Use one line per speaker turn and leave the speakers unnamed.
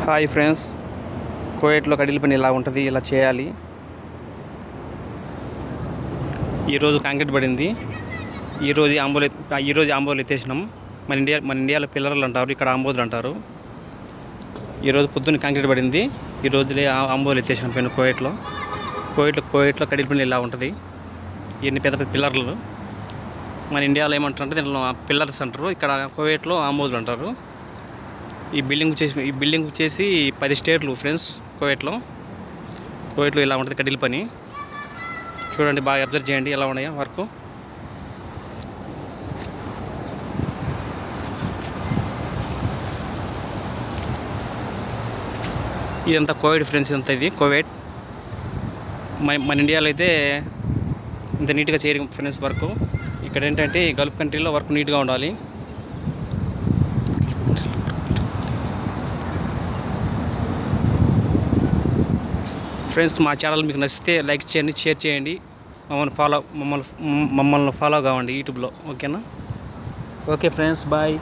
Hi friends, కువైట్లో కడిల పని ఇలా ఉంటుంది, ఇలా చేయాలి. ఈరోజు కాంక్రీట్ పడింది. ఈరోజు ఆంబోలు ఎత్తేసినాం. మన ఇండియాలో పిల్లర్లు అంటారు, ఇక్కడ ఆంబోదులు అంటారు. ఈరోజు పొద్దున్న కాంక్రీట్ పడింది. ఈ రోజులే ఆంబోలు ఎత్తేసినాం పైన కువైట్లో కడిల పని ఇలా ఉంటుంది. ఇవన్నీ పెద్ద పెద్ద పిల్లర్లు. మన ఇండియాలో ఏమంటారంటే దీంట్లో పిల్లర్స్ అంటారు, ఇక్కడ కువైట్లో ఆంబోదులు అంటారు. ఈ బిల్డింగ్ వచ్చేసి 10 స్టేర్లు ఫ్రెండ్స్. కువైట్లో ఇలా ఉంటుంది కడిల పని. చూడండి, బాగా అబ్జర్వ్ చేయండి ఎలా ఉన్నాయో వర్క్. ఇదంతా కువైట్ ఫ్రెండ్స్, ఇది కువైట్. మన ఇండియాలో అయితే ఇంత నీట్గా చేయరు ఫ్రెండ్స్ వర్క్. ఇక్కడ ఏంటంటే గల్ఫ్ కంట్రీలో వర్క్ నీట్గా ఉండాలి. ఫ్రెండ్స్, మా ఛానల్ మీకు నచ్చితే లైక్ చేయండి, షేర్ చేయండి, మమ్మల్ని ఫాలో కావండి యూట్యూబ్లో. ఓకేనా? Okay friends, bye.